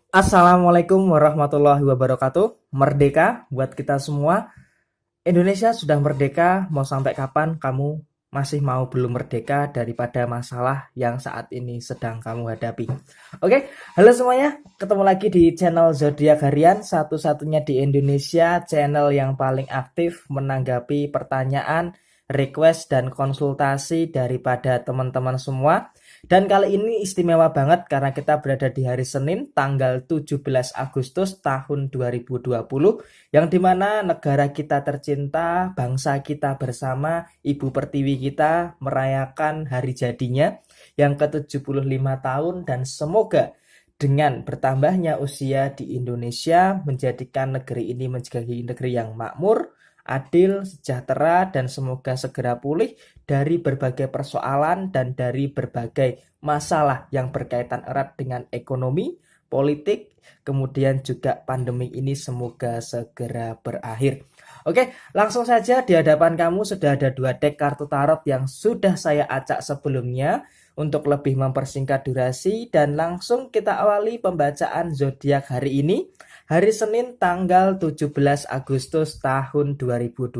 Assalamualaikum warahmatullahi wabarakatuh. Merdeka buat kita semua. Indonesia sudah merdeka. Mau sampai kapan kamu masih mau belum merdeka daripada masalah yang saat ini sedang kamu hadapi? Oke, halo semuanya. Ketemu lagi di channel Zodiak Harian, satu-satunya di Indonesia channel yang paling aktif menanggapi pertanyaan, request, dan konsultasi daripada teman-teman semua. Dan kali ini istimewa banget karena kita berada di hari Senin tanggal 17 Agustus tahun 2020 yang dimana negara kita tercinta, bangsa kita bersama, Ibu Pertiwi kita merayakan hari jadinya yang ke-75 tahun dan semoga dengan bertambahnya usia di Indonesia menjadikan negeri ini menjadi negeri yang makmur, adil, sejahtera, dan semoga segera pulih dari berbagai persoalan dan dari berbagai masalah yang berkaitan erat dengan ekonomi, politik, kemudian juga pandemi ini semoga segera berakhir. Oke, langsung saja di hadapan kamu sudah ada 2 deck kartu tarot yang sudah saya acak sebelumnya untuk lebih mempersingkat durasi dan langsung kita awali pembacaan zodiak hari ini. Hari Senin tanggal 17 Agustus tahun 2020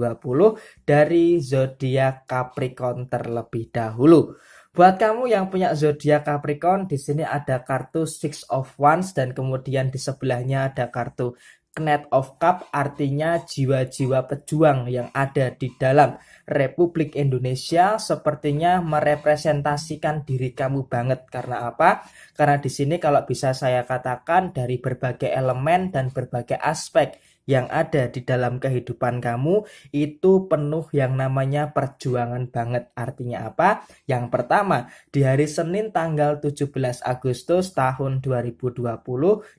dari zodiak Capricorn terlebih dahulu. Buat kamu yang punya zodiak Capricorn, di sini ada kartu Six of Wands dan kemudian di sebelahnya ada kartu Knight of Cup, artinya jiwa-jiwa pejuang yang ada di dalam Republik Indonesia sepertinya merepresentasikan diri kamu banget. Karena apa? Karena di sini kalau bisa saya katakan dari berbagai elemen dan berbagai aspek yang ada di dalam kehidupan kamu itu penuh yang namanya perjuangan banget. Artinya apa? Yang pertama, di hari Senin tanggal 17 Agustus tahun 2020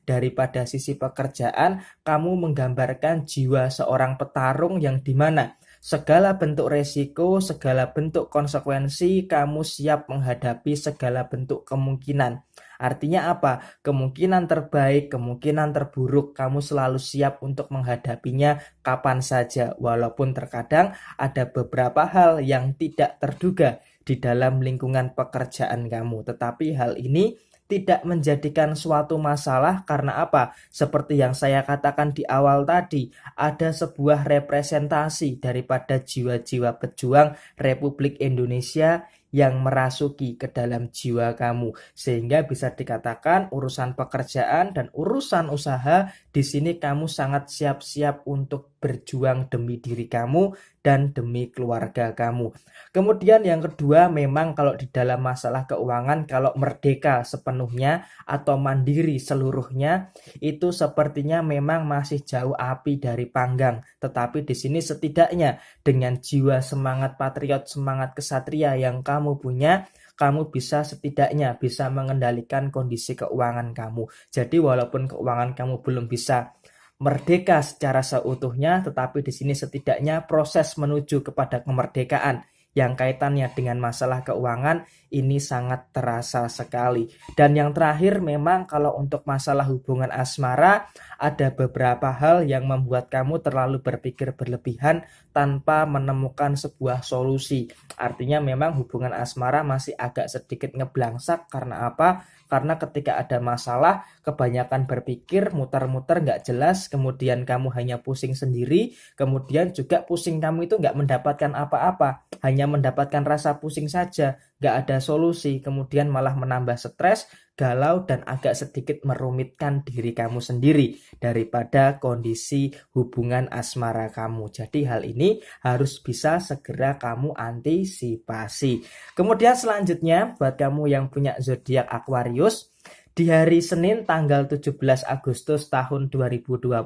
daripada sisi pekerjaan, kamu menggambarkan jiwa seorang petarung yang dimana segala bentuk resiko, segala bentuk konsekuensi, kamu siap menghadapi segala bentuk kemungkinan. Artinya apa? Kemungkinan terbaik, kemungkinan terburuk, kamu selalu siap untuk menghadapinya kapan saja. Walaupun terkadang ada beberapa hal yang tidak terduga di dalam lingkungan pekerjaan kamu. Tetapi hal ini tidak menjadikan suatu masalah karena apa? Seperti yang saya katakan di awal tadi, ada sebuah representasi daripada jiwa-jiwa pejuang Republik Indonesia yang merasuki ke dalam jiwa kamu, sehingga bisa dikatakan urusan pekerjaan dan urusan usaha di sini kamu sangat siap-siap untuk berjuang demi diri kamu dan demi keluarga kamu. Kemudian yang kedua, memang kalau di dalam masalah keuangan, kalau merdeka sepenuhnya atau mandiri seluruhnya, itu sepertinya memang masih jauh api dari panggang. Tetapi di sini setidaknya dengan jiwa semangat patriot, semangat kesatria yang kamu punya, kamu bisa setidaknya bisa mengendalikan kondisi keuangan kamu. Jadi walaupun keuangan kamu belum bisa merdeka secara seutuhnya, tetapi di sini setidaknya proses menuju kepada kemerdekaan yang kaitannya dengan masalah keuangan ini sangat terasa sekali. Dan yang terakhir, memang kalau untuk masalah hubungan asmara, ada beberapa hal yang membuat kamu terlalu berpikir berlebihan tanpa menemukan sebuah solusi. Artinya memang hubungan asmara masih agak sedikit ngeblangsak. Karena apa? Karena ketika ada masalah, kebanyakan berpikir muter-muter nggak jelas, kemudian kamu hanya pusing sendiri, kemudian juga pusing kamu itu nggak mendapatkan apa-apa, hanya mendapatkan rasa pusing saja, nggak ada solusi, kemudian malah menambah stres, galau, dan agak sedikit merumitkan diri kamu sendiri daripada kondisi hubungan asmara kamu. Jadi hal ini harus bisa segera kamu antisipasi. Kemudian selanjutnya buat kamu yang punya zodiak Aquarius, di hari Senin tanggal 17 Agustus tahun 2020,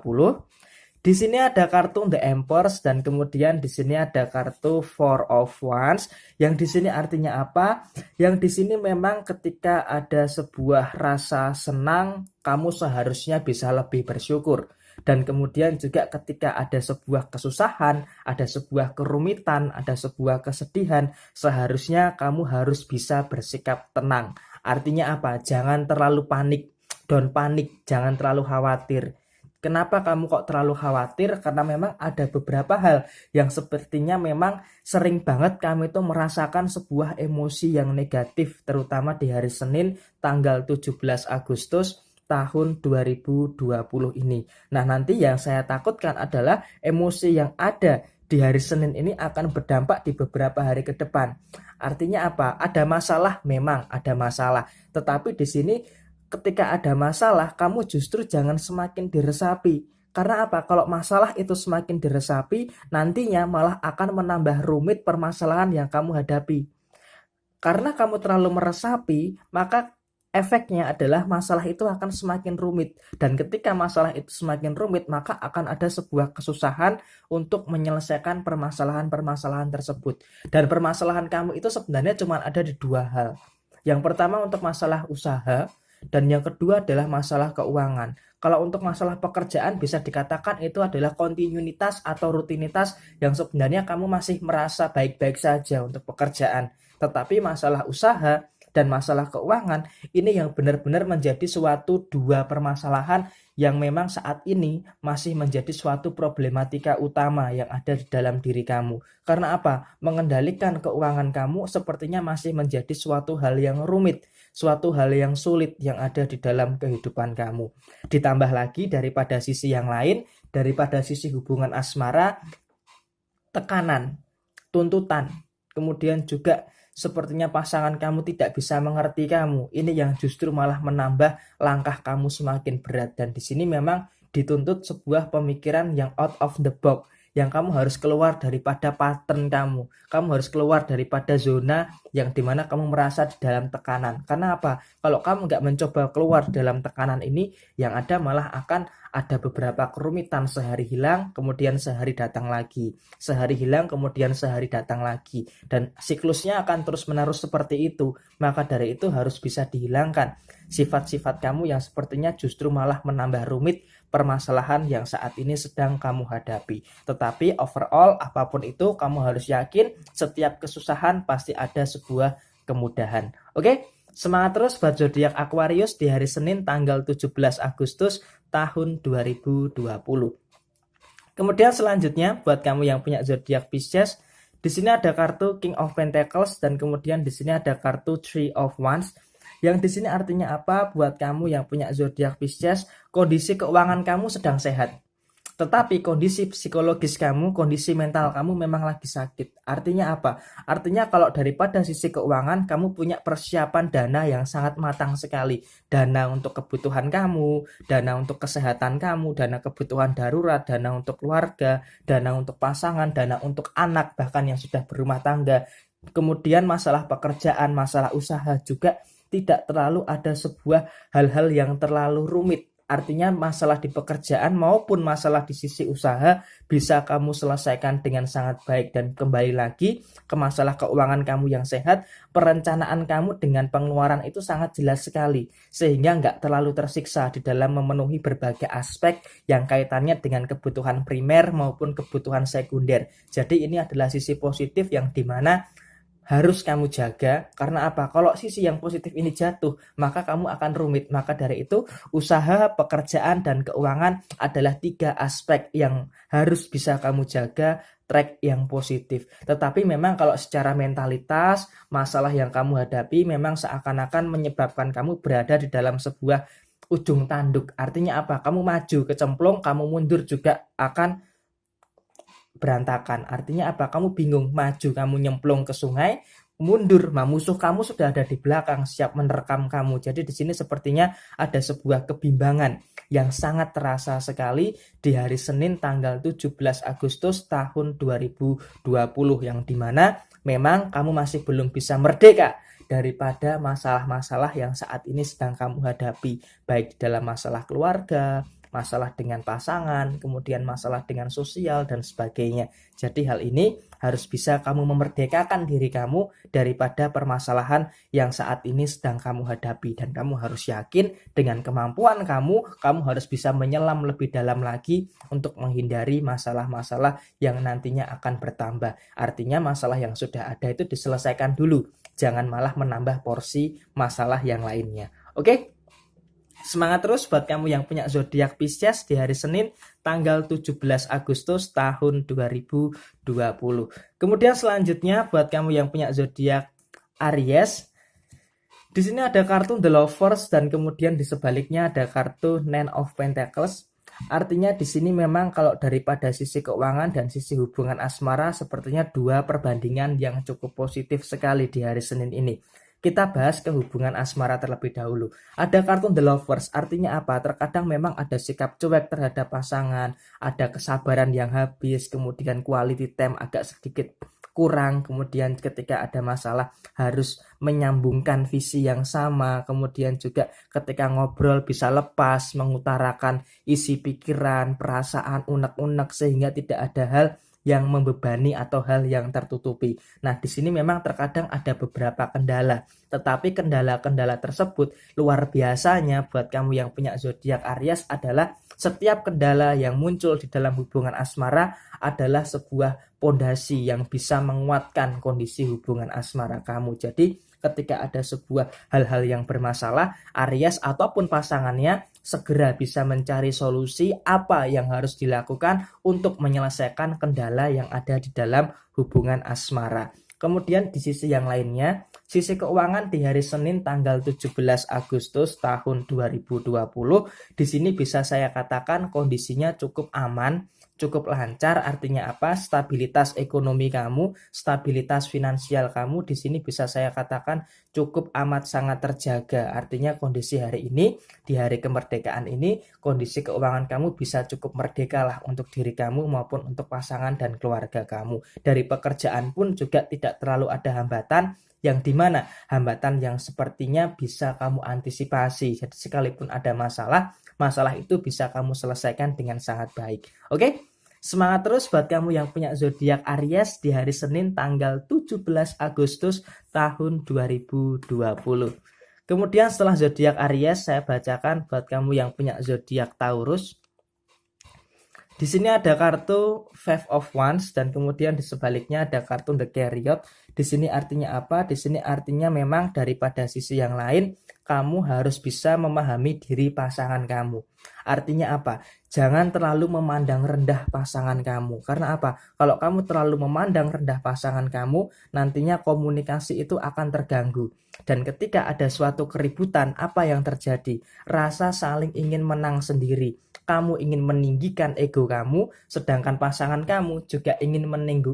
di sini ada kartu The Empress dan kemudian di sini ada kartu Four of Wands. Yang di sini artinya apa? Yang di sini memang ketika ada sebuah rasa senang, kamu seharusnya bisa lebih bersyukur. Dan kemudian juga ketika ada sebuah kesusahan, ada sebuah kerumitan, ada sebuah kesedihan, seharusnya kamu harus bisa bersikap tenang. Artinya apa? Jangan terlalu panik, don't panik, jangan terlalu khawatir. Kenapa kamu kok terlalu khawatir? Karena memang ada beberapa hal yang sepertinya memang sering banget kamu itu merasakan sebuah emosi yang negatif, terutama di hari Senin tanggal 17 Agustus tahun 2020 ini. Nah, nanti yang saya takutkan adalah emosi yang ada di hari Senin ini akan berdampak di beberapa hari ke depan. Artinya apa? Ada masalah, memang ada masalah. Tetapi di sini ketika ada masalah, kamu justru jangan semakin diresapi. Karena apa? Kalau masalah itu semakin diresapi, nantinya malah akan menambah rumit permasalahan yang kamu hadapi. Karena kamu terlalu meresapi, maka efeknya adalah masalah itu akan semakin rumit. Dan ketika masalah itu semakin rumit, maka akan ada sebuah kesusahan untuk menyelesaikan permasalahan-permasalahan tersebut. Dan permasalahan kamu itu sebenarnya cuma ada di dua hal. Yang pertama untuk masalah usaha, dan yang kedua adalah masalah keuangan. Kalau untuk masalah pekerjaan bisa dikatakan itu adalah kontinuitas atau rutinitas yang sebenarnya kamu masih merasa baik-baik saja untuk pekerjaan. Tetapi masalah usaha dan masalah keuangan ini yang benar-benar menjadi suatu dua permasalahan yang memang saat ini masih menjadi suatu problematika utama yang ada di dalam diri kamu. Karena apa? Mengendalikan keuangan kamu sepertinya masih menjadi suatu hal yang rumit, suatu hal yang sulit yang ada di dalam kehidupan kamu. Ditambah lagi daripada sisi yang lain, daripada sisi hubungan asmara, tekanan, tuntutan, kemudian juga sepertinya pasangan kamu tidak bisa mengerti kamu. Ini yang justru malah menambah langkah kamu semakin berat. Dan di sini memang dituntut sebuah pemikiran yang out of the box, yang kamu harus keluar daripada pattern kamu. Kamu harus keluar daripada zona yang dimana kamu merasa di dalam tekanan. Karena apa? Kalau kamu nggak mencoba keluar dalam tekanan ini, yang ada malah akan ada beberapa kerumitan, sehari hilang, kemudian sehari datang lagi. Sehari hilang, kemudian sehari datang lagi. Dan siklusnya akan terus-menerus seperti itu. Maka dari itu harus bisa dihilangkan sifat-sifat kamu yang sepertinya justru malah menambah rumit permasalahan yang saat ini sedang kamu hadapi. Tetapi overall, apapun itu, kamu harus yakin setiap kesusahan pasti ada sebuah kemudahan. Oke? Semangat terus buat zodiak Aquarius di hari Senin tanggal 17 Agustus tahun 2020. Kemudian selanjutnya buat kamu yang punya zodiak Pisces, di sini ada kartu King of Pentacles dan kemudian di sini ada kartu Three of Wands. Yang di sini artinya apa? Buat kamu yang punya zodiak Pisces, kondisi keuangan kamu sedang sehat. Tetapi kondisi psikologis kamu, kondisi mental kamu memang lagi sakit. Artinya apa? Artinya kalau daripada sisi keuangan, kamu punya persiapan dana yang sangat matang sekali. Dana untuk kebutuhan kamu, dana untuk kesehatan kamu, dana kebutuhan darurat, dana untuk keluarga, dana untuk pasangan, dana untuk anak, bahkan yang sudah berumah tangga. Kemudian masalah pekerjaan, masalah usaha juga tidak terlalu ada sebuah hal-hal yang terlalu rumit. Artinya masalah di pekerjaan maupun masalah di sisi usaha bisa kamu selesaikan dengan sangat baik. Dan kembali lagi ke masalah keuangan kamu yang sehat, perencanaan kamu dengan pengeluaran itu sangat jelas sekali. Sehingga nggak terlalu tersiksa di dalam memenuhi berbagai aspek yang kaitannya dengan kebutuhan primer maupun kebutuhan sekunder. Jadi ini adalah sisi positif yang dimana harus kamu jaga. Karena apa? Kalau sisi yang positif ini jatuh, maka kamu akan rumit. Maka dari itu, usaha, pekerjaan, dan keuangan adalah 3 aspek yang harus bisa kamu jaga, track yang positif. Tetapi memang kalau secara mentalitas, masalah yang kamu hadapi memang seakan-akan menyebabkan kamu berada di dalam sebuah ujung tanduk. Artinya apa? Kamu maju kecemplung, kamu mundur juga akan berantakan. Artinya apa? Kamu bingung, maju kamu nyemplung ke sungai, mundur, musuh kamu sudah ada di belakang siap menerkam kamu. Jadi di sini sepertinya ada sebuah kebimbangan yang sangat terasa sekali di hari Senin tanggal 17 Agustus tahun 2020 yang dimana memang kamu masih belum bisa merdeka daripada masalah-masalah yang saat ini sedang kamu hadapi, baik dalam masalah keluarga, masalah dengan pasangan, kemudian masalah dengan sosial, dan sebagainya. Jadi hal ini harus bisa kamu memerdekakan diri kamu daripada permasalahan yang saat ini sedang kamu hadapi. Dan kamu harus yakin dengan kemampuan kamu harus bisa menyelam lebih dalam lagi untuk menghindari masalah-masalah yang nantinya akan bertambah. Artinya masalah yang sudah ada itu diselesaikan dulu. Jangan malah menambah porsi masalah yang lainnya. Oke? Semangat terus buat kamu yang punya zodiak Pisces di hari Senin tanggal 17 Agustus tahun 2020. Kemudian selanjutnya buat kamu yang punya zodiak Aries, Di sini ada kartu The Lovers dan kemudian di sebaliknya ada kartu Nine of Pentacles. Artinya di sini memang kalau daripada sisi keuangan dan sisi hubungan asmara sepertinya dua perbandingan yang cukup positif sekali di hari Senin ini. Kita bahas ke hubungan asmara terlebih dahulu. Ada kartu The Lovers, artinya apa? Terkadang memang ada sikap cuek terhadap pasangan, ada kesabaran yang habis, kemudian quality time agak sedikit kurang, kemudian ketika ada masalah harus menyambungkan visi yang sama, kemudian juga ketika ngobrol bisa lepas, mengutarakan isi pikiran, perasaan, unek-unek sehingga tidak ada hal yang membebani atau hal yang tertutupi. Nah, di sini memang terkadang ada beberapa kendala, tetapi kendala-kendala tersebut luar biasanya buat kamu yang punya zodiak Aries adalah setiap kendala yang muncul di dalam hubungan asmara adalah sebuah pondasi yang bisa menguatkan kondisi hubungan asmara kamu. Jadi ketika ada sebuah hal-hal yang bermasalah, Aries ataupun pasangannya segera bisa mencari solusi apa yang harus dilakukan untuk menyelesaikan kendala yang ada di dalam hubungan asmara. Kemudian di sisi yang lainnya, sisi keuangan di hari Senin tanggal 17 Agustus tahun 2020, di sini bisa saya katakan kondisinya cukup aman, cukup lancar. Artinya apa? Stabilitas ekonomi kamu, stabilitas finansial kamu di sini bisa saya katakan cukup amat sangat terjaga. Artinya kondisi hari ini, di hari kemerdekaan ini, kondisi keuangan kamu bisa cukup merdeka lah untuk diri kamu maupun untuk pasangan dan keluarga kamu. Dari pekerjaan pun juga tidak terlalu ada hambatan, yang dimana hambatan yang sepertinya bisa kamu antisipasi. Jadi sekalipun ada masalah, masalah itu bisa kamu selesaikan dengan sangat baik. Oke? Semangat terus buat kamu yang punya zodiak Aries di hari Senin tanggal 17 Agustus tahun 2020. Kemudian setelah zodiak Aries, saya bacakan buat kamu yang punya zodiak Taurus. Di sini ada kartu Five of Wands dan kemudian di sebaliknya ada kartu The Chariot. Di sini artinya apa? Di sini artinya memang daripada sisi yang lain, kamu harus bisa memahami diri pasangan kamu. Artinya apa? Jangan terlalu memandang rendah pasangan kamu. Karena apa? Kalau kamu terlalu memandang rendah pasangan kamu, nantinya komunikasi itu akan terganggu. Dan ketika ada suatu keributan, apa yang terjadi? Rasa saling ingin menang sendiri. Kamu ingin meninggikan ego kamu, sedangkan pasangan kamu juga ingin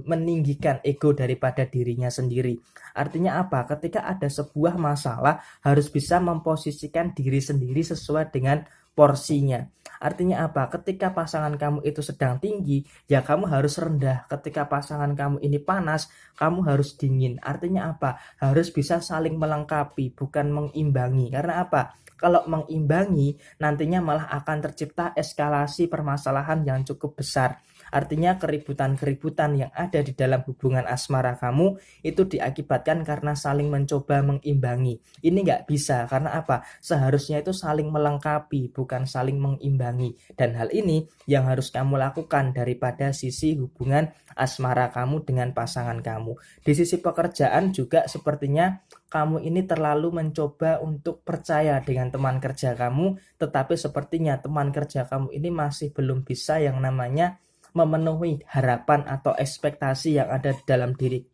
meninggikan ego daripada dirinya sendiri. Artinya apa? Ketika ada sebuah masalah, harus bisa memposisikan diri sendiri sesuai dengan porsinya. Artinya apa? Ketika pasangan kamu itu sedang tinggi, ya kamu harus rendah. Ketika pasangan kamu ini panas, kamu harus dingin. Artinya apa? Harus bisa saling melengkapi, bukan mengimbangi. Karena apa? Kalau mengimbangi, nantinya malah akan tercipta eskalasi permasalahan yang cukup besar. Artinya keributan-keributan yang ada di dalam hubungan asmara kamu itu diakibatkan karena saling mencoba mengimbangi. Ini nggak bisa, karena apa? Seharusnya itu saling melengkapi, bukan saling mengimbangi. Dan hal ini yang harus kamu lakukan daripada sisi hubungan asmara kamu dengan pasangan kamu. Di sisi pekerjaan juga sepertinya kamu ini terlalu mencoba untuk percaya dengan teman kerja kamu, tetapi sepertinya teman kerja kamu ini masih belum bisa yang namanya memenuhi harapan atau ekspektasi yang ada di dalam diri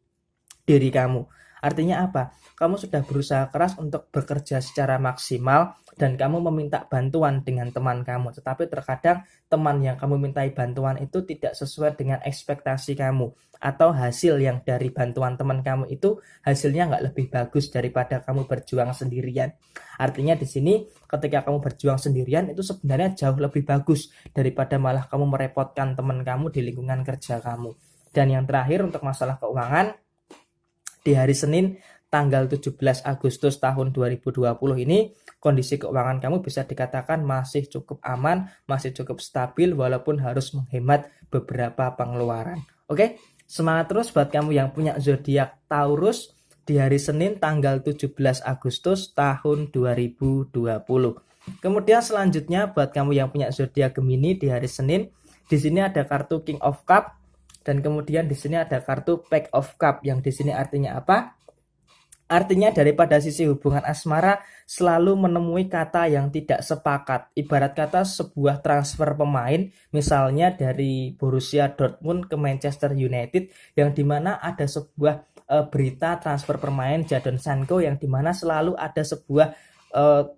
kamu. Artinya apa? Kamu sudah berusaha keras untuk bekerja secara maksimal dan kamu meminta bantuan dengan teman kamu. Tetapi terkadang teman yang kamu mintai bantuan itu tidak sesuai dengan ekspektasi kamu. Atau hasil yang dari bantuan teman kamu itu hasilnya nggak lebih bagus daripada kamu berjuang sendirian. Artinya di sini ketika kamu berjuang sendirian itu sebenarnya jauh lebih bagus daripada malah kamu merepotkan teman kamu di lingkungan kerja kamu. Dan yang terakhir untuk masalah keuangan, di hari Senin tanggal 17 Agustus tahun 2020 ini kondisi keuangan kamu bisa dikatakan masih cukup aman, masih cukup stabil walaupun harus menghemat beberapa pengeluaran. Oke, semangat terus buat kamu yang punya zodiak Taurus di hari Senin tanggal 17 Agustus tahun 2020. Kemudian selanjutnya buat kamu yang punya zodiak Gemini di hari Senin, di sini ada kartu King of Cup. Dan kemudian di sini ada kartu Pack of Cup yang di sini artinya apa? Artinya daripada sisi hubungan asmara selalu menemui kata yang tidak sepakat. Ibarat kata sebuah transfer pemain, misalnya dari Borussia Dortmund ke Manchester United, yang dimana ada sebuah berita transfer pemain Jadon Sancho yang dimana selalu ada sebuah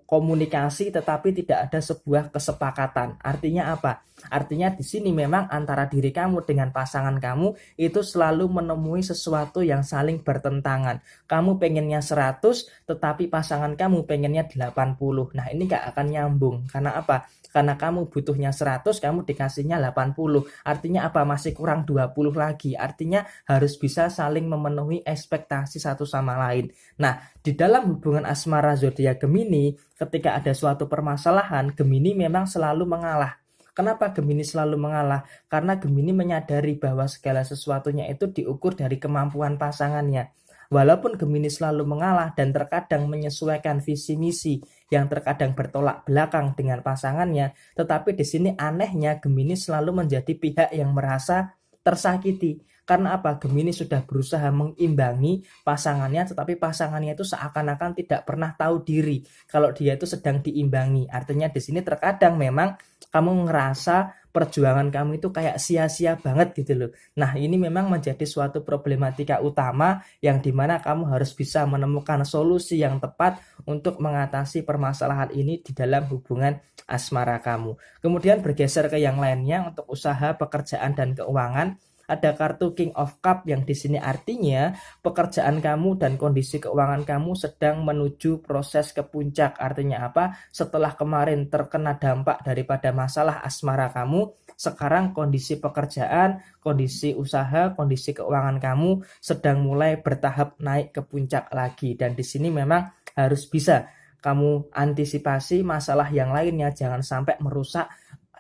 komunikasi tetapi tidak ada sebuah kesepakatan. Artinya apa? Artinya di sini memang antara diri kamu dengan pasangan kamu itu selalu menemui sesuatu yang saling bertentangan. Kamu pengennya 100 tetapi pasangan kamu pengennya 80. Nah, ini gak akan nyambung. Karena apa? Karena kamu butuhnya 100, kamu dikasihnya 80. Artinya apa? Masih kurang 20 lagi. Artinya harus bisa saling memenuhi ekspektasi satu sama lain. Nah, di dalam hubungan asmara zodiak Gemini, ketika ada suatu permasalahan, Gemini memang selalu mengalah. Kenapa Gemini selalu mengalah? Karena Gemini menyadari bahwa segala sesuatunya itu diukur dari kemampuan pasangannya. Walaupun Gemini selalu mengalah dan terkadang menyesuaikan visi misi yang terkadang bertolak belakang dengan pasangannya, tetapi di sini anehnya Gemini selalu menjadi pihak yang merasa tersakiti. Karena apa? Gemini sudah berusaha mengimbangi pasangannya, tetapi pasangannya itu seakan-akan tidak pernah tahu diri kalau dia itu sedang diimbangi. Artinya di sini terkadang memang kamu ngerasa perjuangan kamu itu kayak sia-sia banget gitu loh. Nah, ini memang menjadi suatu problematika utama yang dimana kamu harus bisa menemukan solusi yang tepat untuk mengatasi permasalahan ini di dalam hubungan asmara kamu. Kemudian bergeser ke yang lainnya untuk usaha, pekerjaan, dan keuangan. Ada kartu King of Cup yang di sini artinya pekerjaan kamu dan kondisi keuangan kamu sedang menuju proses ke puncak. Artinya apa? Setelah kemarin terkena dampak daripada masalah asmara kamu, sekarang kondisi pekerjaan, kondisi usaha, kondisi keuangan kamu sedang mulai bertahap naik ke puncak lagi. Dan di sini memang harus bisa kamu antisipasi masalah yang lainnya, jangan sampai merusak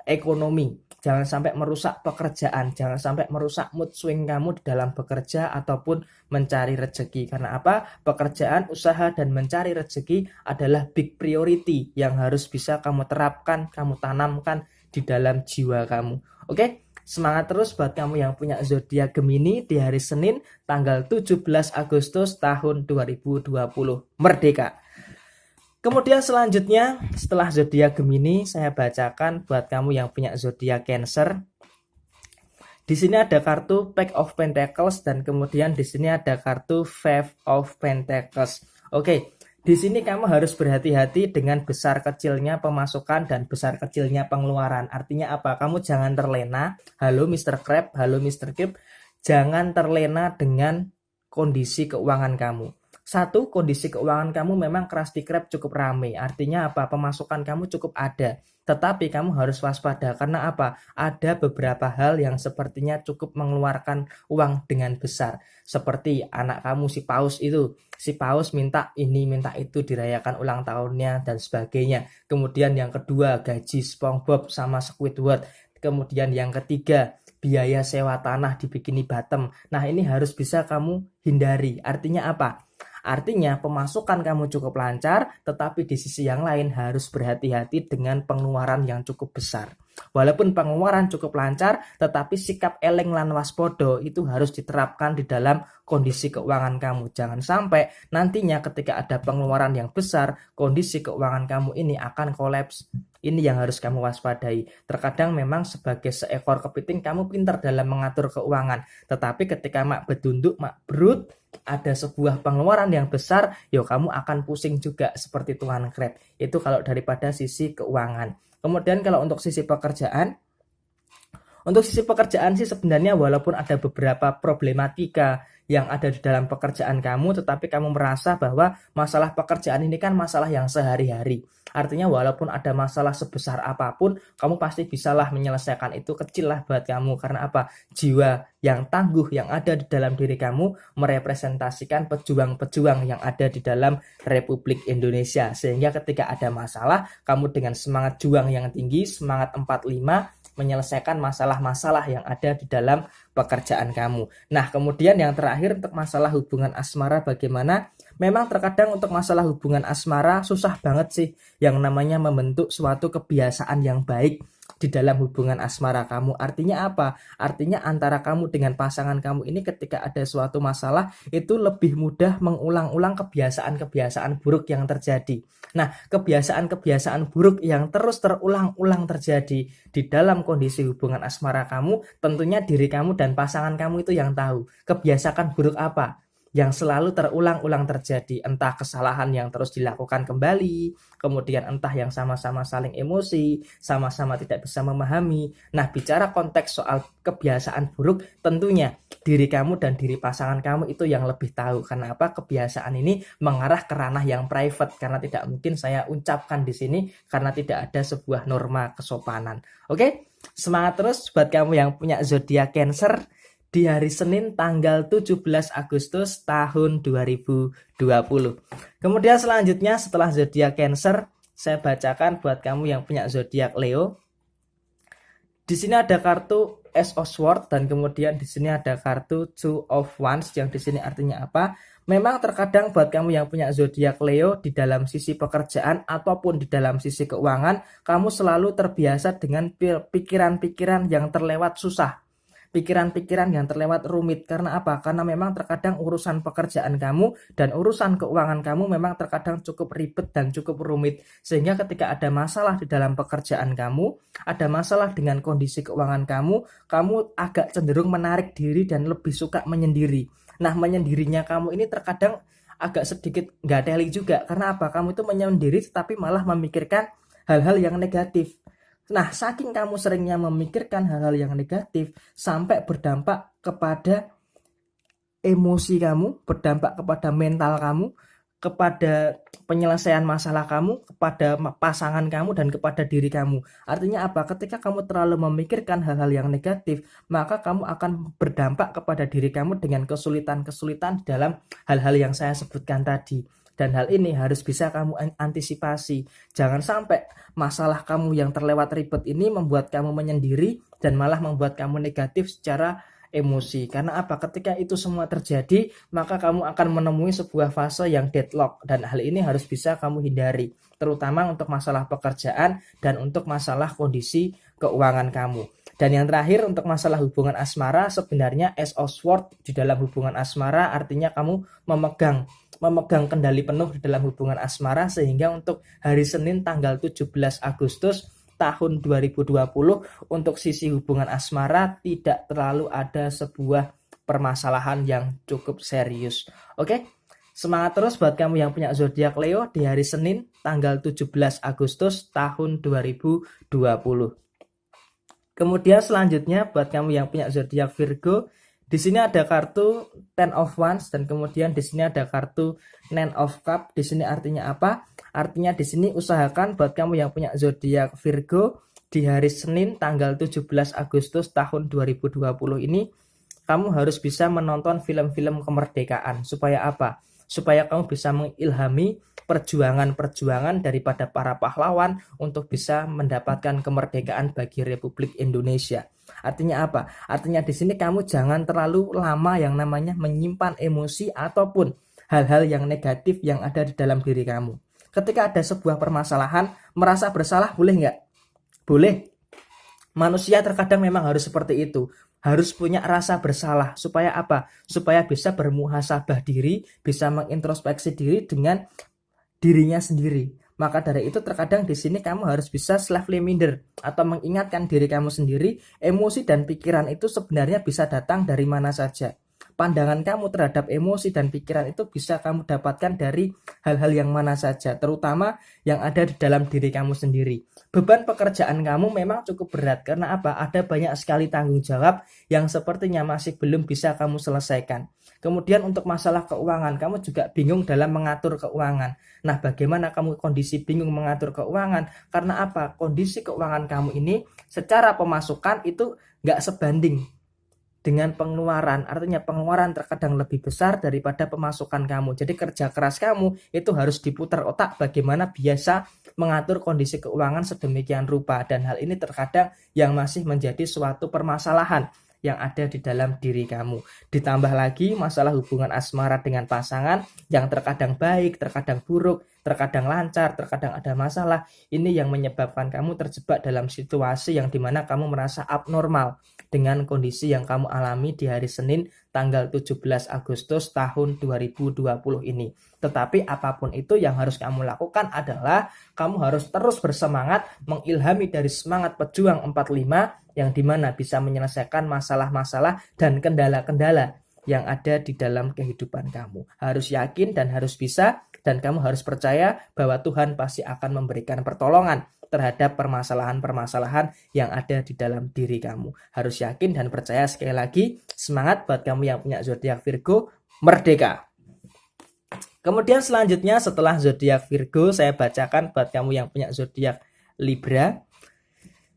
ekonomi, jangan sampai merusak pekerjaan, jangan sampai merusak mood swing kamu di dalam bekerja ataupun mencari rezeki. Karena apa? Pekerjaan, usaha, dan mencari rezeki adalah big priority yang harus bisa kamu terapkan, kamu tanamkan di dalam jiwa kamu. Oke? Semangat terus buat kamu yang punya zodiak Gemini di hari Senin tanggal 17 Agustus tahun 2020. Merdeka! Kemudian selanjutnya setelah zodiak Gemini saya bacakan buat kamu yang punya zodiak Cancer. Di sini ada kartu Pack of Pentacles dan kemudian di sini ada kartu Five of Pentacles. Oke, di sini kamu harus berhati-hati dengan besar kecilnya pemasukan dan besar kecilnya pengeluaran. Artinya apa? Kamu jangan terlena. Halo Mr. Crab, halo Mr. Kip. Jangan terlena dengan kondisi keuangan kamu. Satu, kondisi keuangan kamu memang Krusty Krab cukup ramai. Artinya apa? Pemasukan kamu cukup ada. Tetapi kamu harus waspada. Karena apa? Ada beberapa hal yang sepertinya cukup mengeluarkan uang dengan besar. Seperti anak kamu si Paus itu. Si Paus minta ini, minta itu, dirayakan ulang tahunnya dan sebagainya. Kemudian yang kedua, gaji SpongeBob sama Squidward. Kemudian yang ketiga, biaya sewa tanah di Bikini Bottom. Nah, ini harus bisa kamu hindari. Artinya apa? Artinya pemasukan kamu cukup lancar, tetapi di sisi yang lain harus berhati-hati dengan pengeluaran yang cukup besar. Walaupun pengeluaran cukup lancar, tetapi sikap eleng lan waspodo itu harus diterapkan di dalam kondisi keuangan kamu. Jangan sampai nantinya ketika ada pengeluaran yang besar, kondisi keuangan kamu ini akan kolaps. Ini yang harus kamu waspadai. Terkadang memang sebagai seekor kepiting kamu pintar dalam mengatur keuangan. Tetapi ketika mak bedunduk, mak berut, ada sebuah pengeluaran yang besar, yo kamu akan pusing juga seperti Tuan Crab. Itu kalau daripada sisi keuangan. Kemudian kalau untuk sisi pekerjaan, sih sebenarnya walaupun ada beberapa problematika yang ada di dalam pekerjaan kamu, tetapi kamu merasa bahwa masalah pekerjaan ini kan masalah yang sehari-hari. Artinya walaupun ada masalah sebesar apapun, kamu pasti bisalah menyelesaikan itu, kecil lah buat kamu. Karena apa? Jiwa yang tangguh yang ada di dalam diri kamu merepresentasikan pejuang-pejuang yang ada di dalam Republik Indonesia. Sehingga ketika ada masalah, kamu dengan semangat juang yang tinggi, semangat 45, menyelesaikan masalah-masalah yang ada di dalam pekerjaan kamu. Nah, kemudian yang terakhir untuk masalah hubungan asmara bagaimana? Memang terkadang untuk masalah hubungan asmara susah banget sih yang namanya membentuk suatu kebiasaan yang baik di dalam hubungan asmara kamu. Artinya apa? Artinya antara kamu dengan pasangan kamu ini ketika ada suatu masalah itu lebih mudah mengulang-ulang kebiasaan-kebiasaan buruk yang terjadi. Nah, kebiasaan-kebiasaan buruk yang terus terulang-ulang terjadi di dalam kondisi hubungan asmara kamu, tentunya diri kamu dan pasangan kamu itu yang tahu. Kebiasaan buruk apa yang selalu terulang-ulang terjadi, entah kesalahan yang terus dilakukan kembali, kemudian entah yang sama-sama saling emosi, sama-sama tidak bisa memahami. Nah, bicara konteks soal kebiasaan buruk, tentunya diri kamu dan diri pasangan kamu itu yang lebih tahu. Karena apa? Kebiasaan ini mengarah ke ranah yang private, karena tidak mungkin saya ucapkan di sini karena tidak ada sebuah norma kesopanan. Oke? Semangat terus buat kamu yang punya zodiak Cancer di hari Senin tanggal 17 Agustus tahun 2020. Kemudian selanjutnya setelah zodiak Cancer, saya bacakan buat kamu yang punya zodiak Leo. Di sini ada kartu Ace of Swords dan kemudian di sini ada kartu Two of Wands yang di sini artinya apa? Memang terkadang buat kamu yang punya zodiak Leo di dalam sisi pekerjaan ataupun di dalam sisi keuangan, kamu selalu terbiasa dengan pikiran-pikiran yang terlewat susah. Pikiran-pikiran yang terlewat rumit. Karena apa? Karena memang terkadang urusan pekerjaan kamu dan urusan keuangan kamu memang terkadang cukup ribet dan cukup rumit. Sehingga ketika ada masalah di dalam pekerjaan kamu, ada masalah dengan kondisi keuangan kamu agak cenderung menarik diri dan lebih suka menyendiri. Nah, menyendirinya kamu ini terkadang agak sedikit nggak teli juga. Karena apa? Kamu itu menyendiri tetapi malah memikirkan hal-hal yang negatif. Nah, saking kamu seringnya memikirkan hal-hal yang negatif sampai berdampak kepada emosi kamu, berdampak kepada mental kamu, kepada penyelesaian masalah kamu, kepada pasangan kamu, dan kepada diri kamu. Artinya apa? Ketika kamu terlalu memikirkan hal-hal yang negatif, maka kamu akan berdampak kepada diri kamu dengan kesulitan-kesulitan dalam hal-hal yang saya sebutkan tadi. Dan hal ini harus bisa kamu antisipasi. Jangan sampai masalah kamu yang terlewat ribet ini membuat kamu menyendiri dan malah membuat kamu negatif secara emosi. Karena apa? Ketika itu semua terjadi, maka kamu akan menemui sebuah fase yang deadlock. Dan hal ini harus bisa kamu hindari. Terutama untuk masalah pekerjaan dan untuk masalah kondisi keuangan kamu. Dan yang terakhir untuk masalah hubungan asmara, sebenarnya Ace of Swords di dalam hubungan asmara artinya kamu memegang kendali penuh di dalam hubungan asmara, sehingga untuk hari Senin tanggal 17 Agustus tahun 2020 untuk sisi hubungan asmara tidak terlalu ada sebuah permasalahan yang cukup serius. Oke? Semangat terus buat kamu yang punya zodiak Leo di hari Senin tanggal 17 Agustus tahun 2020. Kemudian selanjutnya buat kamu yang punya zodiak Virgo, di sini ada kartu Ten of Wands dan kemudian di sini ada kartu Nine of Cups. Di sini artinya apa? Artinya di sini usahakan buat kamu yang punya zodiak Virgo di hari Senin tanggal 17 Agustus tahun 2020 ini kamu harus bisa menonton film-film kemerdekaan. Supaya apa? Supaya kamu bisa mengilhami perjuangan-perjuangan daripada para pahlawan untuk bisa mendapatkan kemerdekaan bagi Republik Indonesia. Artinya apa? Artinya di sini kamu jangan terlalu lama yang namanya menyimpan emosi ataupun hal-hal yang negatif yang ada di dalam diri kamu. Ketika ada sebuah permasalahan, merasa bersalah boleh nggak? Boleh. Manusia terkadang memang harus seperti itu. Harus punya rasa bersalah. Supaya apa? Supaya bisa bermuhasabah diri, bisa mengintrospeksi diri dengan dirinya sendiri. Maka dari itu terkadang di sini kamu harus bisa self reminder atau mengingatkan diri kamu sendiri, emosi dan pikiran itu sebenarnya bisa datang dari mana saja. Pandangan kamu terhadap emosi dan pikiran itu bisa kamu dapatkan dari hal-hal yang mana saja, terutama yang ada di dalam diri kamu sendiri. Beban pekerjaan kamu memang cukup berat karena apa? Ada banyak sekali tanggung jawab yang sepertinya masih belum bisa kamu selesaikan. Kemudian untuk masalah keuangan, kamu juga bingung dalam mengatur keuangan. Nah, bagaimana kamu kondisi bingung mengatur keuangan? Karena apa? Kondisi keuangan kamu ini secara pemasukan itu nggak sebanding dengan pengeluaran. Artinya pengeluaran terkadang lebih besar daripada pemasukan kamu. Jadi kerja keras kamu itu harus diputar otak bagaimana biasa mengatur kondisi keuangan sedemikian rupa. Dan hal ini terkadang yang masih menjadi suatu permasalahan yang ada di dalam diri kamu. Ditambah lagi masalah hubungan asmara dengan pasangan yang terkadang baik, terkadang buruk, terkadang lancar, terkadang ada masalah. Ini yang menyebabkan kamu terjebak dalam situasi yang dimana kamu merasa abnormal dengan kondisi yang kamu alami di hari Senin tanggal 17 Agustus tahun 2020 ini. Tetapi apapun itu yang harus kamu lakukan adalah kamu harus terus bersemangat mengilhami dari semangat pejuang 45 yang dimana bisa menyelesaikan masalah-masalah dan kendala-kendala yang ada di dalam kehidupan kamu. Harus yakin dan harus bisa, dan kamu harus percaya bahwa Tuhan pasti akan memberikan pertolongan terhadap permasalahan-permasalahan yang ada di dalam diri kamu. Harus yakin dan percaya. Sekali lagi, semangat buat kamu yang punya zodiak Virgo, merdeka! Kemudian selanjutnya setelah zodiak Virgo, saya bacakan buat kamu yang punya zodiak Libra.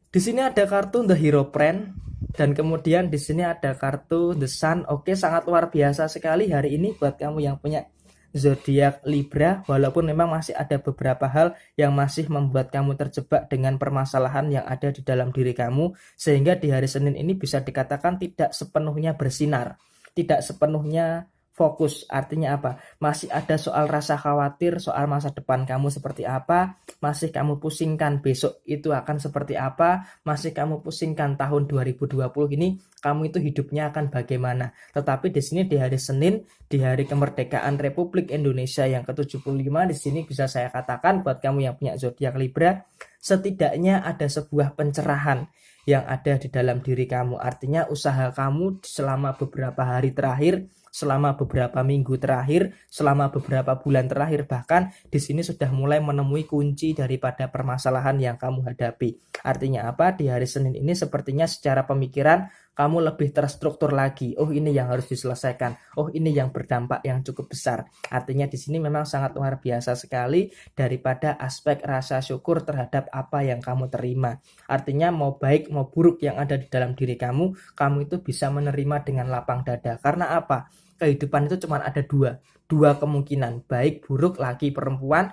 Di sini ada kartu The Hierophant dan kemudian di sini ada kartu The Sun. Oke, sangat luar biasa sekali hari ini buat kamu yang punya zodiak Libra, walaupun memang masih ada beberapa hal yang masih membuat kamu terjebak dengan permasalahan yang ada di dalam diri kamu, sehingga di hari Senin ini bisa dikatakan tidak sepenuhnya bersinar, tidak sepenuhnya fokus. Artinya apa? Masih ada soal rasa khawatir, soal masa depan kamu seperti apa, masih kamu pusingkan besok itu akan seperti apa, masih kamu pusingkan tahun 2020 ini kamu itu hidupnya akan bagaimana. Tetapi di sini di hari Senin, di hari kemerdekaan Republik Indonesia yang ke-75, di sini bisa saya katakan buat kamu yang punya zodiak Libra, setidaknya ada sebuah pencerahan yang ada di dalam diri kamu. Artinya usaha kamu selama beberapa hari terakhir, selama beberapa minggu terakhir, selama beberapa bulan terakhir, bahkan di sini sudah mulai menemui kunci daripada permasalahan yang kamu hadapi. Artinya apa? Di hari Senin ini sepertinya secara pemikiran kamu lebih terstruktur lagi. Oh, ini yang harus diselesaikan. Oh, ini yang berdampak yang cukup besar. Artinya di sini memang sangat luar biasa sekali daripada aspek rasa syukur terhadap apa yang kamu terima. Artinya mau baik mau buruk yang ada di dalam diri kamu, kamu itu bisa menerima dengan lapang dada. Karena apa? Kehidupan itu cuma ada dua kemungkinan, baik buruk, laki perempuan,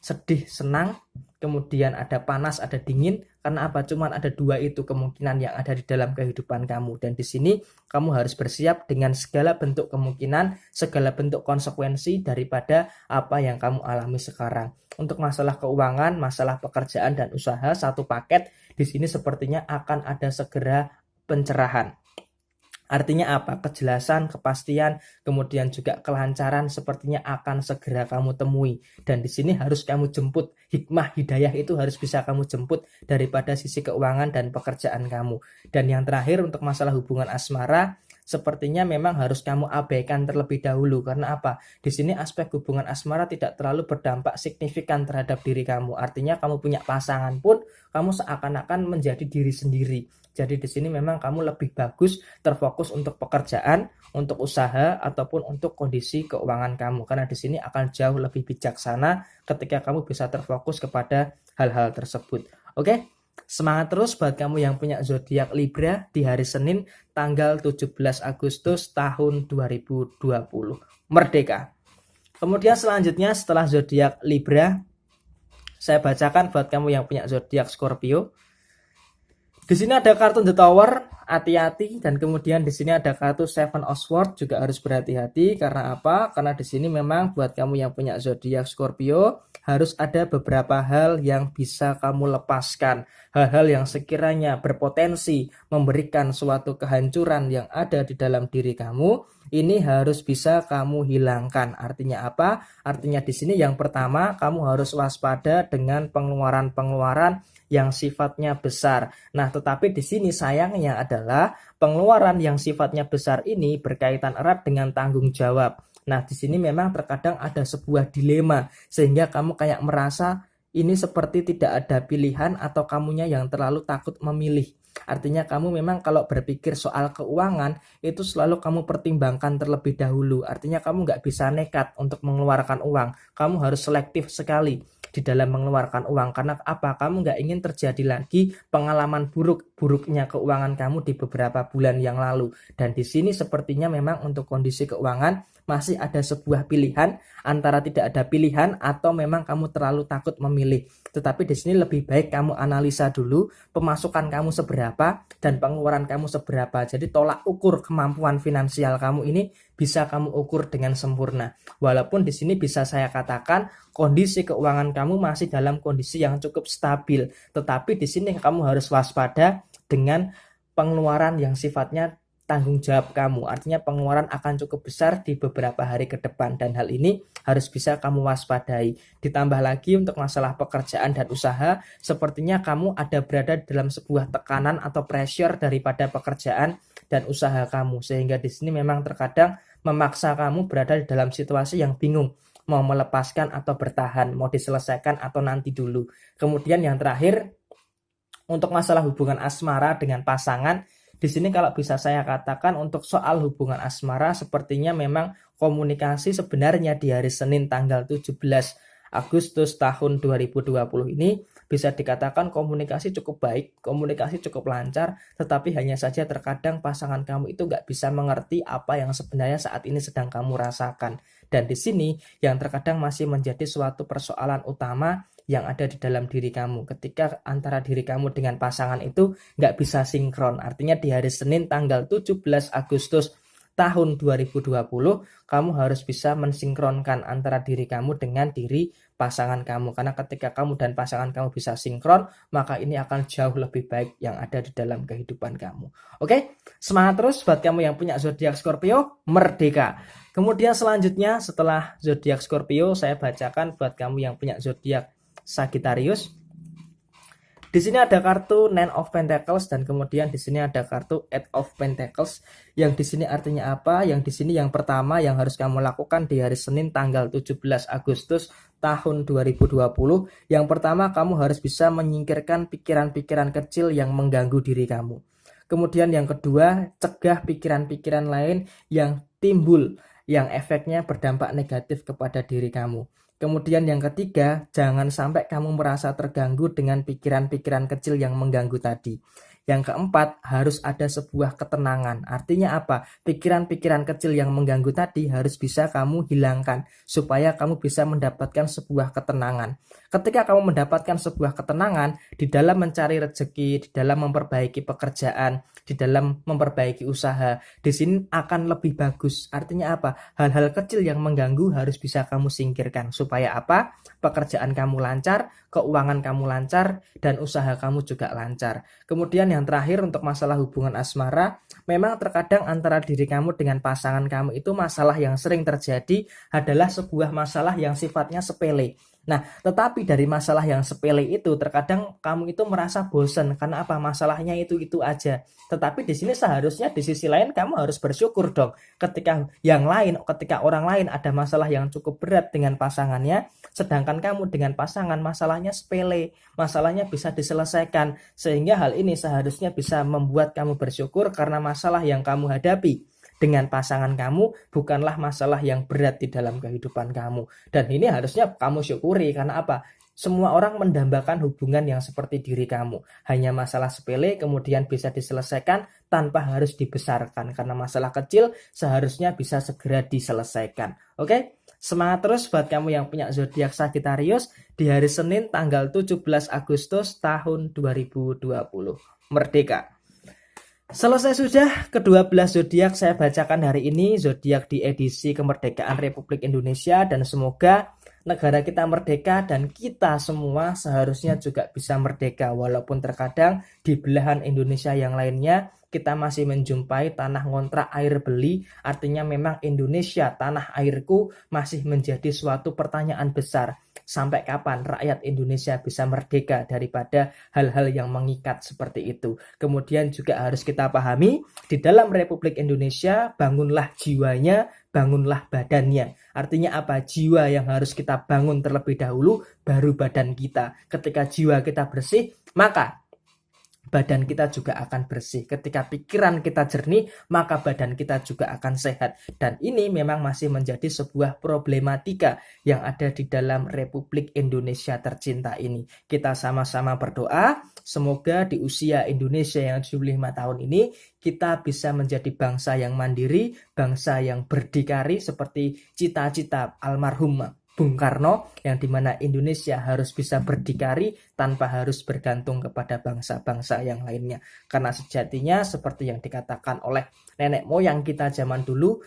sedih senang, kemudian ada panas ada dingin. Karena apa? Cuma ada dua itu kemungkinan yang ada di dalam kehidupan kamu, dan di sini kamu harus bersiap dengan segala bentuk kemungkinan, segala bentuk konsekuensi daripada apa yang kamu alami sekarang. Untuk masalah keuangan, masalah pekerjaan dan usaha, satu paket di sini sepertinya akan ada segera pencerahan. Artinya apa? Kejelasan, kepastian, kemudian juga kelancaran sepertinya akan segera kamu temui. Dan di sini harus kamu jemput. Hikmah, hidayah itu harus bisa kamu jemput daripada sisi keuangan dan pekerjaan kamu. Dan yang terakhir untuk masalah hubungan asmara, sepertinya memang harus kamu abaikan terlebih dahulu. Karena apa? Di sini aspek hubungan asmara tidak terlalu berdampak signifikan terhadap diri kamu. Artinya kamu punya pasangan pun, kamu seakan-akan menjadi diri sendiri. Jadi di sini memang kamu lebih bagus terfokus untuk pekerjaan, untuk usaha, ataupun untuk kondisi keuangan kamu. Karena di sini akan jauh lebih bijaksana ketika kamu bisa terfokus kepada hal-hal tersebut. Oke? Semangat terus buat kamu yang punya zodiak Libra di hari Senin tanggal 17 Agustus tahun 2020. Merdeka. Kemudian selanjutnya setelah zodiak Libra, saya bacakan buat kamu yang punya zodiak Scorpio. Di sini ada kartu The Tower, hati-hati, dan kemudian di sini ada kartu Seven of Swords, juga harus berhati-hati. Karena apa? Karena di sini memang buat kamu yang punya zodiak Scorpio harus ada beberapa hal yang bisa kamu lepaskan, hal-hal yang sekiranya berpotensi memberikan suatu kehancuran yang ada di dalam diri kamu. Ini harus bisa kamu hilangkan. Artinya apa? Artinya di sini yang pertama, kamu harus waspada dengan pengeluaran-pengeluaran yang sifatnya besar. Nah, tetapi di sini sayangnya adalah pengeluaran yang sifatnya besar ini berkaitan erat dengan tanggung jawab. Nah, di sini memang terkadang ada sebuah dilema sehingga kamu kayak merasa ini seperti tidak ada pilihan atau kamunya yang terlalu takut memilih. Artinya kamu memang kalau berpikir soal keuangan itu selalu kamu pertimbangkan terlebih dahulu. Artinya kamu nggak bisa nekat untuk mengeluarkan uang. Kamu harus selektif sekali di dalam mengeluarkan uang. Karena apa? Kamu nggak ingin terjadi lagi pengalaman buruknya keuangan kamu di beberapa bulan yang lalu. Dan di sini sepertinya memang untuk kondisi keuangan masih ada sebuah pilihan antara tidak ada pilihan atau memang kamu terlalu takut memilih. Tetapi di sini lebih baik kamu analisa dulu pemasukan kamu seberapa dan pengeluaran kamu seberapa. Jadi tolak ukur kemampuan finansial kamu ini bisa kamu ukur dengan sempurna. Walaupun di sini bisa saya katakan kondisi keuangan kamu masih dalam kondisi yang cukup stabil, tetapi di sini kamu harus waspada dengan pengeluaran yang sifatnya tanggung jawab kamu. Artinya pengeluaran akan cukup besar di beberapa hari ke depan dan hal ini harus bisa kamu waspadai. Ditambah lagi untuk masalah pekerjaan dan usaha, sepertinya kamu ada berada dalam sebuah tekanan atau pressure daripada pekerjaan dan usaha kamu, sehingga di sini memang terkadang memaksa kamu berada di dalam situasi yang bingung, mau melepaskan atau bertahan, mau diselesaikan atau nanti dulu. Kemudian yang terakhir, untuk masalah hubungan asmara dengan pasangan, di sini kalau bisa saya katakan untuk soal hubungan asmara sepertinya memang komunikasi sebenarnya di hari Senin tanggal 17 Agustus tahun 2020 ini bisa dikatakan komunikasi cukup baik, komunikasi cukup lancar, tetapi hanya saja terkadang pasangan kamu itu nggak bisa mengerti apa yang sebenarnya saat ini sedang kamu rasakan. Dan di sini yang terkadang masih menjadi suatu persoalan utama yang ada di dalam diri kamu. Ketika antara diri kamu dengan pasangan itu nggak bisa sinkron. Artinya di hari Senin tanggal 17 Agustus tahun 2020, kamu harus bisa mensinkronkan antara diri kamu dengan diri pasangan kamu. Karena ketika kamu dan pasangan kamu bisa sinkron, maka ini akan jauh lebih baik yang ada di dalam kehidupan kamu. Oke, semangat terus buat kamu yang punya zodiak Scorpio, merdeka. Kemudian selanjutnya setelah zodiak Scorpio, saya bacakan buat kamu yang punya zodiak Sagittarius. Di sini ada kartu Nine of Pentacles dan kemudian di sini ada kartu Eight of Pentacles. Yang di sini artinya apa? Yang di sini yang pertama yang harus kamu lakukan di hari Senin tanggal 17 Agustus tahun 2020. Yang pertama, kamu harus bisa menyingkirkan pikiran-pikiran kecil yang mengganggu diri kamu. Kemudian yang kedua, cegah pikiran-pikiran lain yang timbul yang efeknya berdampak negatif kepada diri kamu. Kemudian yang ketiga, jangan sampai kamu merasa terganggu dengan pikiran-pikiran kecil yang mengganggu tadi. Yang keempat, harus ada sebuah ketenangan. Artinya apa? Pikiran-pikiran kecil yang mengganggu tadi harus bisa kamu hilangkan supaya kamu bisa mendapatkan sebuah ketenangan. Ketika kamu mendapatkan sebuah ketenangan di dalam mencari rezeki, di dalam memperbaiki pekerjaan, di dalam memperbaiki usaha, di sini akan lebih bagus. Artinya apa? Hal-hal kecil yang mengganggu harus bisa kamu singkirkan supaya apa? Pekerjaan kamu lancar, keuangan kamu lancar, dan usaha kamu juga lancar. Kemudian yang terakhir untuk masalah hubungan asmara, memang terkadang antara diri kamu dengan pasangan kamu itu masalah yang sering terjadi adalah sebuah masalah yang sifatnya sepele. Nah, tetapi dari masalah yang sepele itu terkadang kamu itu merasa bosan karena apa? Masalahnya itu aja. Tetapi di sini seharusnya di sisi lain kamu harus bersyukur dong. Ketika orang lain ada masalah yang cukup berat dengan pasangannya, sedangkan kamu dengan pasangan masalahnya sepele, masalahnya bisa diselesaikan. Sehingga hal ini seharusnya bisa membuat kamu bersyukur karena masalah yang kamu hadapi dengan pasangan kamu bukanlah masalah yang berat di dalam kehidupan kamu. Dan ini harusnya kamu syukuri karena apa? Semua orang mendambakan hubungan yang seperti diri kamu. Hanya masalah sepele kemudian bisa diselesaikan tanpa harus dibesarkan. Karena masalah kecil seharusnya bisa segera diselesaikan. Oke? Semangat terus buat kamu yang punya zodiak Sagittarius di hari Senin tanggal 17 Agustus tahun 2020. Merdeka! Selesai sudah ke-12 zodiak saya bacakan hari ini, zodiak di edisi kemerdekaan Republik Indonesia, dan semoga negara kita merdeka dan kita semua seharusnya juga bisa merdeka walaupun terkadang di belahan Indonesia yang lainnya kita masih menjumpai tanah ngontrak air beli. Artinya memang Indonesia tanah airku masih menjadi suatu pertanyaan besar. Sampai kapan rakyat Indonesia bisa merdeka daripada hal-hal yang mengikat seperti itu. Kemudian juga harus kita pahami, di dalam Republik Indonesia bangunlah jiwanya, bangunlah badannya. Artinya apa? Jiwa yang harus kita bangun terlebih dahulu, baru badan kita. Ketika jiwa kita bersih, maka badan kita juga akan bersih. Ketika pikiran kita jernih, maka badan kita juga akan sehat. Dan ini memang masih menjadi sebuah problematika yang ada di dalam Republik Indonesia tercinta ini. Kita sama-sama berdoa, semoga di usia Indonesia yang 75 tahun ini, kita bisa menjadi bangsa yang mandiri, bangsa yang berdikari seperti cita-cita almarhum Bung Karno, yang dimana Indonesia harus bisa berdikari tanpa harus bergantung kepada bangsa-bangsa yang lainnya. Karena sejatinya seperti yang dikatakan oleh nenek moyang kita zaman dulu,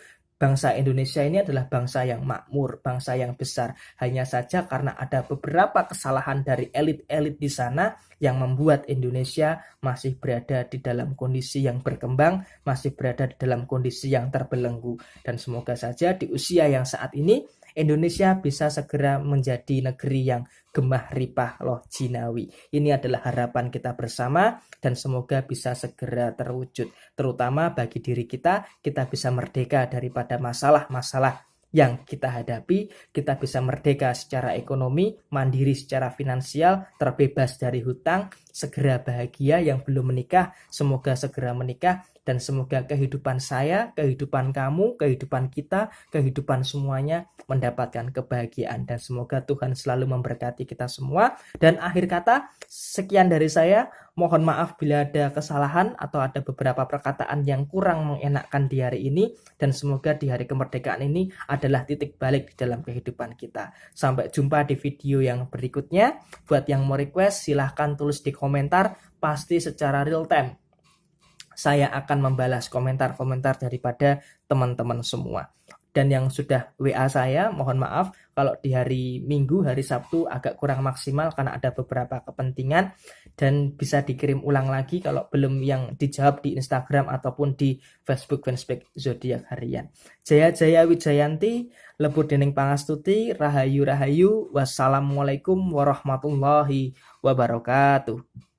bangsa Indonesia ini adalah bangsa yang makmur, bangsa yang besar. Hanya saja karena ada beberapa kesalahan dari elit-elit di sana yang membuat Indonesia masih berada di dalam kondisi yang berkembang, masih berada di dalam kondisi yang terbelenggu. Dan semoga saja di usia yang saat ini Indonesia bisa segera menjadi negeri yang gemah ripah loh jinawi. Ini adalah harapan kita bersama dan semoga bisa segera terwujud. Terutama bagi diri kita bisa merdeka daripada masalah-masalah yang kita hadapi, kita bisa merdeka secara ekonomi, mandiri secara finansial, terbebas dari hutang, segera bahagia. Yang belum menikah, semoga segera menikah, dan semoga kehidupan saya, kehidupan kamu, kehidupan kita, kehidupan semuanya mendapatkan kebahagiaan, dan semoga Tuhan selalu memberkati kita semua. Dan akhir kata, sekian dari saya. Mohon maaf bila ada kesalahan atau ada beberapa perkataan yang kurang mengenakan di hari ini, dan semoga di hari kemerdekaan ini adalah titik balik di dalam kehidupan kita. Sampai jumpa di video yang berikutnya. Buat yang mau request, silahkan tulis di komentar, pasti secara real time saya akan membalas komentar-komentar daripada teman-teman semua. Dan yang sudah WA saya, mohon maaf kalau di hari Minggu, hari Sabtu agak kurang maksimal karena ada beberapa kepentingan, dan bisa dikirim ulang lagi kalau belum yang dijawab di Instagram ataupun di Facebook fanspage Zodiak Harian. Jaya Wijayanti, lebur dening pangastuti, rahayu, wassalamualaikum warahmatullahi wabarakatuh.